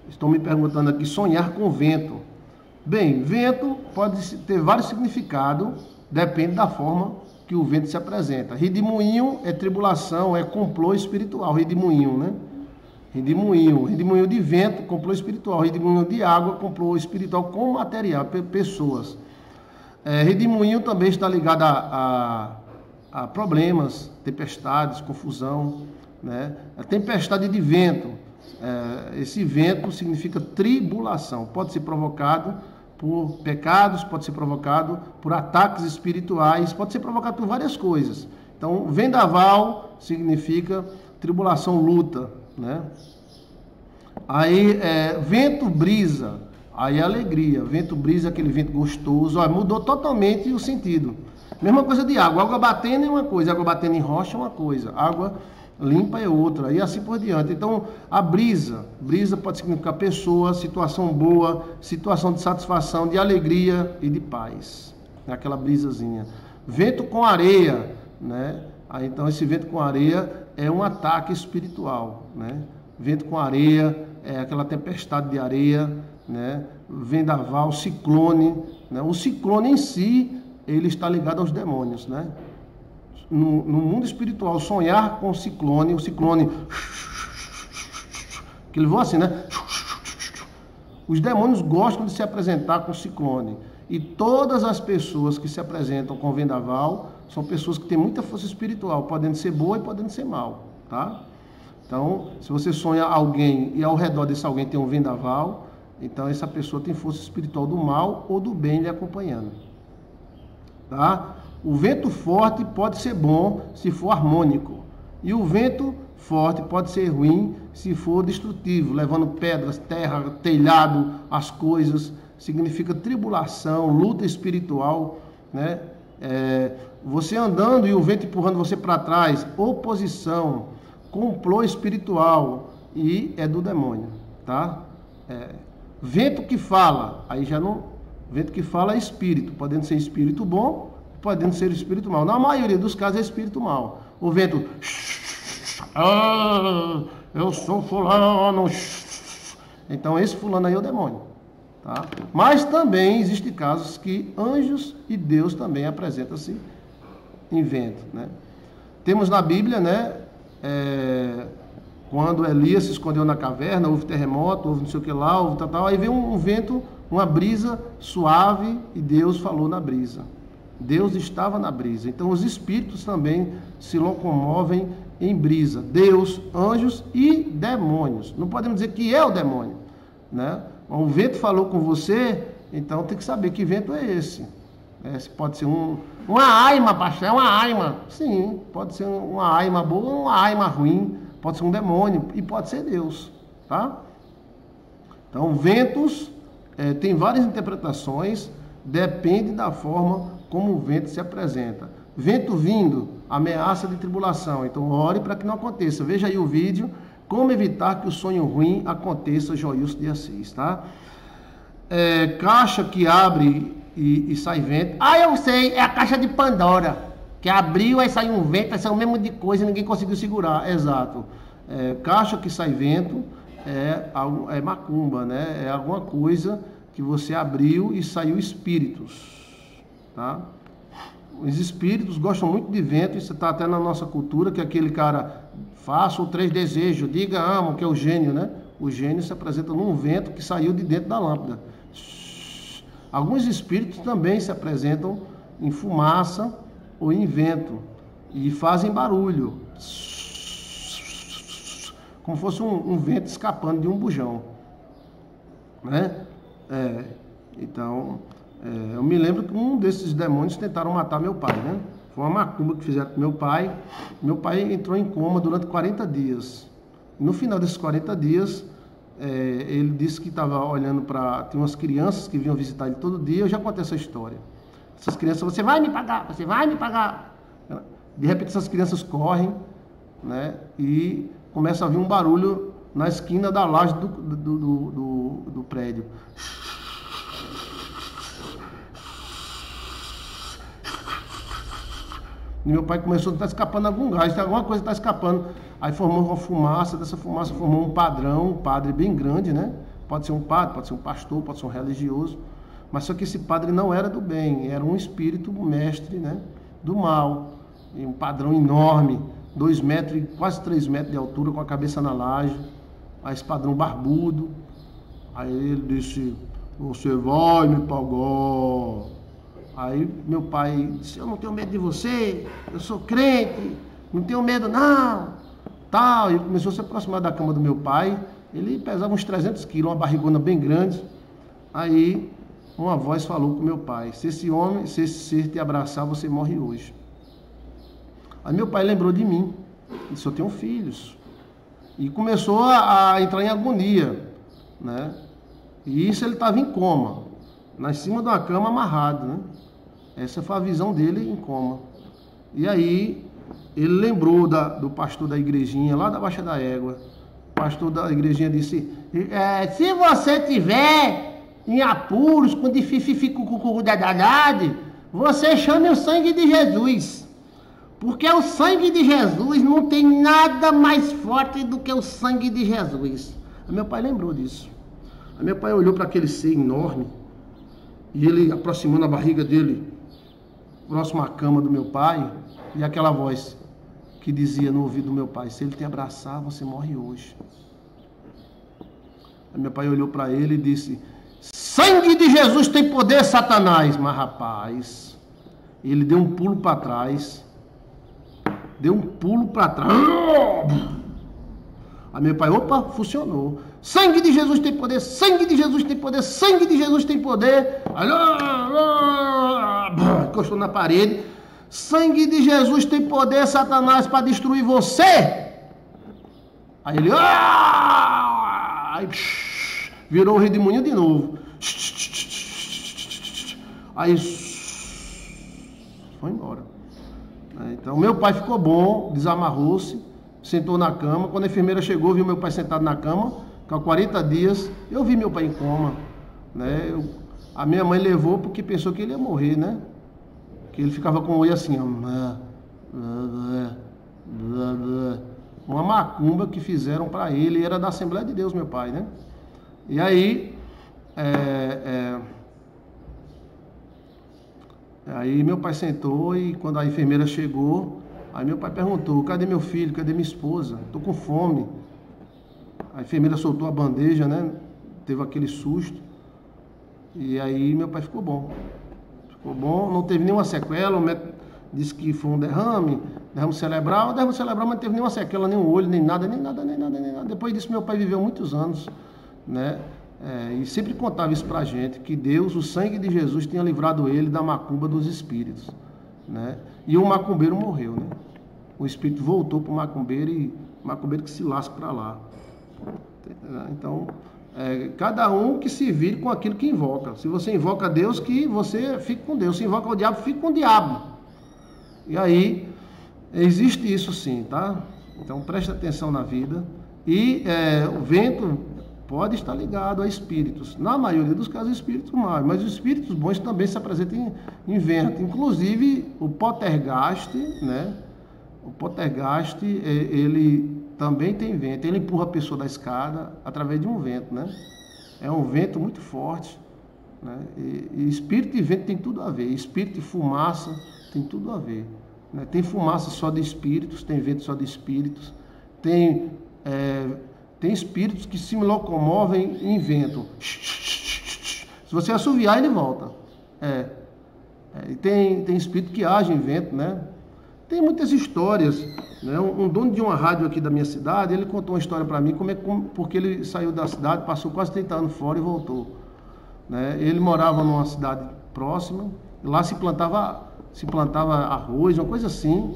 Estão me perguntando aqui, sonhar com vento. Bem, vento pode ter vários significados, depende da forma que o vento se apresenta. Redemoinho é tribulação, é complô espiritual, redemoinho, né? Redemoinho de vento, complô espiritual. Redemoinho de água, complô espiritual com material, pessoas. Redemoinho também está ligado a problemas, tempestades, confusão, né? A tempestade de vento. Esse vento significa tribulação. Pode ser provocado por pecados, pode ser provocado por ataques espirituais, pode ser provocado por várias coisas. Então, vendaval significa tribulação, luta, né? Aí, vento brisa, aí é alegria. Vento brisa, aquele vento gostoso. Ó, mudou totalmente o sentido. Mesma coisa de água. Água batendo é uma coisa, água batendo em rocha é uma coisa. Água limpa é outra, e assim por diante. Então, a brisa pode significar pessoa, situação boa, situação de satisfação, de alegria e de paz. É aquela brisazinha. Vento com areia, né? Então, esse vento com areia é um ataque espiritual, né? Vento com areia é aquela tempestade de areia, né? Vendaval, ciclone, né? O ciclone em si, ele está ligado aos demônios, né? No mundo espiritual, sonhar com o ciclone, que ele voa assim, né? Os demônios gostam de se apresentar com ciclone. E todas as pessoas que se apresentam com vendaval são pessoas que têm muita força espiritual, podendo ser boa e podendo ser mal, tá? Então, se você sonha alguém e ao redor desse alguém tem um vendaval, então essa pessoa tem força espiritual do mal ou do bem lhe acompanhando, tá? O vento forte pode ser bom se for harmônico. E o vento forte pode ser ruim se for destrutivo, levando pedras, terra, telhado, as coisas. Significa tribulação, luta espiritual, né? Você andando e o vento empurrando você para trás, oposição, complô espiritual, e é do demônio, tá? Vento que fala, aí já não... Vento que fala é espírito, podendo ser espírito bom, podendo ser espírito mal. Na maioria dos casos é espírito mal. O vento, eu sou fulano. Então esse fulano aí é o demônio, tá? Mas também existem casos que anjos e Deus também apresentam-se em vento, né? Temos na Bíblia, né? Quando Elias se escondeu na caverna, houve terremoto, houve não sei o que lá, houve tal, aí veio um vento, uma brisa suave e Deus falou na brisa. Deus estava na brisa. Então os espíritos também se locomovem em brisa. Deus, anjos e demônios. Não podemos dizer que é o demônio, né? O vento falou com você, então tem que saber que vento é esse. Pode ser uma aima, pastor, é uma aima. Sim, pode ser uma aima boa ou uma aima ruim. Pode ser um demônio e pode ser Deus, tá? Então ventos tem várias interpretações, depende da forma como o vento se apresenta. Vento vindo, ameaça de tribulação. Então, ore para que não aconteça. Veja aí o vídeo, como evitar que o sonho ruim aconteça, Joilson de Assis, tá? Caixa que abre e sai vento. Eu sei, é a caixa de Pandora, que abriu, aí sai um vento, aí sai o mesmo de coisa e ninguém conseguiu segurar. Exato. Caixa que sai vento é macumba, né? É alguma coisa que você abriu e saiu espíritos. Tá? Os espíritos gostam muito de vento, isso está até na nossa cultura, que aquele cara, faça o 3 desejos, diga amo, que é o gênio, né? O gênio se apresenta num vento que saiu de dentro da lâmpada. Alguns espíritos também se apresentam em fumaça ou em vento e fazem barulho, como fosse um vento escapando de um bujão, né? Então... eu me lembro que um desses demônios tentaram matar meu pai, né? Foi uma macumba que fizeram com meu pai. Meu pai entrou em coma durante 40 dias. No final desses 40 dias, ele disse que estava olhando para... Tem umas crianças que vinham visitar ele todo dia. Eu já contei essa história. Essas crianças, você vai me pagar, você vai me pagar. De repente essas crianças correm, né? E começa a vir um barulho na esquina da laje do prédio. E meu pai começou a estar escapando algum gás, tem alguma coisa que está escapando. Aí formou uma fumaça, dessa fumaça formou um padrão, um padre bem grande, né? Pode ser um padre, pode ser um pastor, pode ser um religioso. Mas só que esse padre não era do bem, era um espírito mestre, né? Do mal. E um padrão enorme, 2 metros, quase 3 metros de altura, com a cabeça na laje. Aí esse padrão barbudo. Aí ele disse, você vai me pagar. Aí meu pai disse, eu não tenho medo de você, eu sou crente, não tenho medo não. Tal. Ele começou a se aproximar da cama do meu pai, ele pesava uns 300 quilos, uma barrigona bem grande. Aí uma voz falou com meu pai, se esse ser te abraçar, você morre hoje. Aí meu pai lembrou de mim, disse, eu tenho filhos. E começou a entrar em agonia, né? E isso ele estava em coma, em cima de uma cama amarrado, né? Essa foi a visão dele em coma. E aí ele lembrou do pastor da igrejinha, lá da Baixa da Égua. O pastor da igrejinha disse, se você tiver em apuros, com dificuldade, você chame o sangue de Jesus. Porque o sangue de Jesus não tem nada mais forte do que o sangue de Jesus. Aí meu pai lembrou disso. Aí meu pai olhou para aquele ser enorme, e ele aproximando a barriga dele, próximo à cama do meu pai, e aquela voz que dizia no ouvido do meu pai, se ele te abraçar, você morre hoje. Aí meu pai olhou para ele e disse, sangue de Jesus tem poder, Satanás. Mas rapaz, ele deu um pulo para trás, Aí meu pai, opa, funcionou. Sangue de Jesus tem poder, sangue de Jesus tem poder, sangue de Jesus tem poder. Encostou na parede. Sangue de Jesus tem poder, Satanás, para destruir você. Aí ele, aí, virou o redemoinho de novo. Aí foi embora. Então meu pai ficou bom, desamarrou-se, sentou na cama. Quando a enfermeira chegou, viu meu pai sentado na cama, com 40 dias, eu vi meu pai em coma, né? A minha mãe levou porque pensou que ele ia morrer, né? Que ele ficava com o olho assim, ó, uma macumba que fizeram para ele, era da Assembleia de Deus, meu pai, né? E aí, aí meu pai sentou e quando a enfermeira chegou, aí meu pai perguntou, cadê meu filho, cadê minha esposa? Estou com fome. A enfermeira soltou a bandeja, né? Teve aquele susto. E aí meu pai ficou bom. Ficou bom, não teve nenhuma sequela. O médico disse que foi um derrame cerebral. Derrame cerebral, mas não teve nenhuma sequela, nem um olho, nem nada. Depois disso meu pai viveu muitos anos, né? E sempre contava isso pra gente, que Deus, o sangue de Jesus, tinha livrado ele da macumba dos espíritos, né? E o macumbeiro morreu, né? O espírito voltou pro macumbeiro e o macumbeiro que se lasca para lá. Então, cada um que se vire com aquilo que invoca. Se você invoca Deus, que você fique com Deus. Se invoca o diabo, fique com o diabo. E aí, existe isso sim, tá? Então, preste atenção na vida. E o vento pode estar ligado a espíritos. Na maioria dos casos, espíritos maus. Mas os espíritos bons também se apresentam em vento. Inclusive, o poltergeist, né? O poltergeist, ele também tem vento. Ele empurra a pessoa da escada através de um vento, né? É um vento muito forte, né? E espírito e vento tem tudo a ver. Espírito e fumaça tem tudo a ver, né? Tem fumaça só de espíritos, tem vento só de espíritos. Tem espíritos que se locomovem em vento. Se você assoviar, ele volta. E tem espírito que age em vento, né? Tem muitas histórias, né? Um dono de uma rádio aqui da minha cidade, ele contou uma história para mim, porque ele saiu da cidade, passou quase 30 anos fora e voltou, né? Ele morava numa cidade próxima, lá se plantava arroz, uma coisa assim,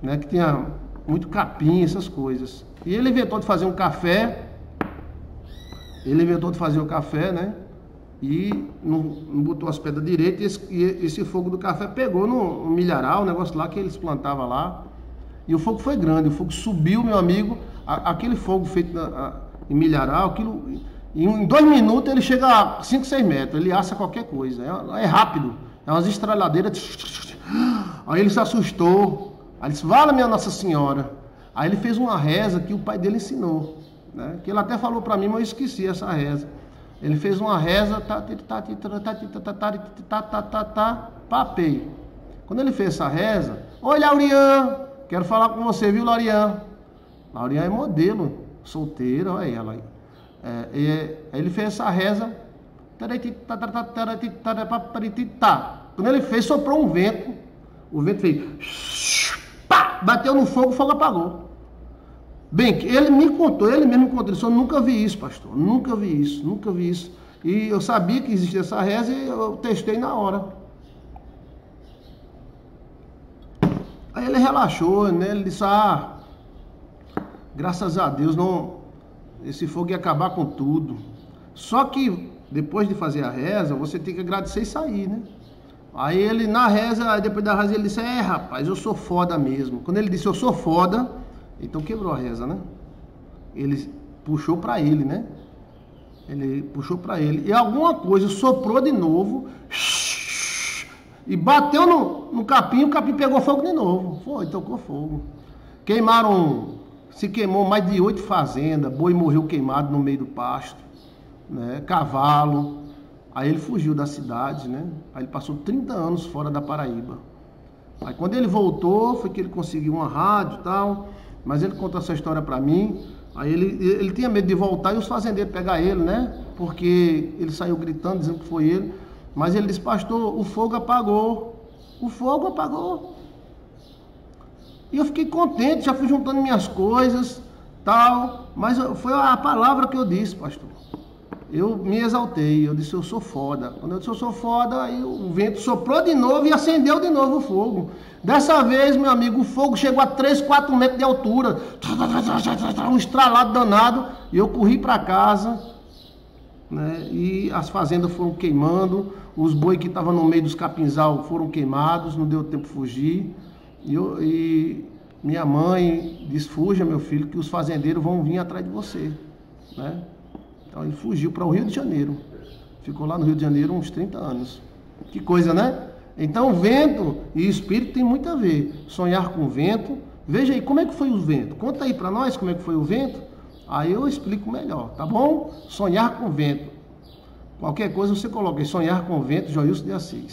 né? Que tinha muito capim, essas coisas. E ele inventou de fazer um café, né? E não botou as pedras direitas, e esse fogo do café pegou no milharal, o negócio lá que eles plantavam lá, e o fogo foi grande, o fogo subiu, meu amigo, aquele fogo feito em milharal, aquilo, em 2 minutos ele chega a 5, 6 metros, ele assa qualquer coisa, é rápido, é umas estralhadeiras, aí ele se assustou, Aí ele disse, vala minha Nossa Senhora. Aí ele fez uma reza que o pai dele ensinou, né? Que ele até falou para mim, mas eu esqueci essa reza. Ele fez uma reza, papei. Quando ele fez essa reza, oi Laurian, quero falar com você, viu Laurian? Laurian é modelo, solteira, olha ela aí. Aí ele fez essa reza, quando ele fez, soprou um vento, o vento fez, pá, bateu no fogo, o fogo apagou. Bem, ele mesmo me contou, ele disse, eu nunca vi isso, pastor, nunca vi isso. E eu sabia que existia essa reza e eu testei na hora. Aí ele relaxou, né? Ele disse, graças a Deus, esse fogo ia acabar com tudo. Só que, depois de fazer a reza, você tem que agradecer e sair, né? Aí ele, na reza, depois da reza, ele disse, rapaz, eu sou foda mesmo. Quando ele disse, eu sou foda, então quebrou a reza, né? Ele puxou pra ele, né? Ele puxou pra ele. E alguma coisa soprou de novo, e bateu no capim, o capim pegou fogo de novo. Foi, tocou fogo. Se queimou mais de 8 fazendas, boi morreu queimado no meio do pasto, né? Cavalo. Aí ele fugiu da cidade, né? Aí ele passou 30 anos fora da Paraíba. Aí quando ele voltou, foi que ele conseguiu uma rádio e tal, mas ele contou essa história pra mim. Aí ele tinha medo de voltar e os fazendeiros pegar ele, né? Porque ele saiu gritando, dizendo que foi ele. Mas ele disse, pastor, o fogo apagou. O fogo apagou. E eu fiquei contente, já fui juntando minhas coisas, tal. Mas foi a palavra que eu disse, pastor. Eu me exaltei, eu disse, eu sou foda. Quando eu disse, eu sou foda, aí o vento soprou de novo e acendeu de novo o fogo. Dessa vez, meu amigo, o fogo chegou a 3, 4 metros de altura. Um estralado danado. E eu corri para casa, né? E as fazendas foram queimando. Os boi que estavam no meio dos capinzal foram queimados, não deu tempo de fugir. E minha mãe disse, fuja, meu filho, que os fazendeiros vão vir atrás de você, né? Então ele fugiu para o Rio de Janeiro. Ficou lá no Rio de Janeiro uns 30 anos. Que coisa, né? Então vento e espírito tem muito a ver. Sonhar com vento. Veja aí, como é que foi o vento? Conta aí para nós como é que foi o vento. Aí eu explico melhor, tá bom? Sonhar com vento. Qualquer coisa você coloca aí, sonhar com vento, Joilson de Assis.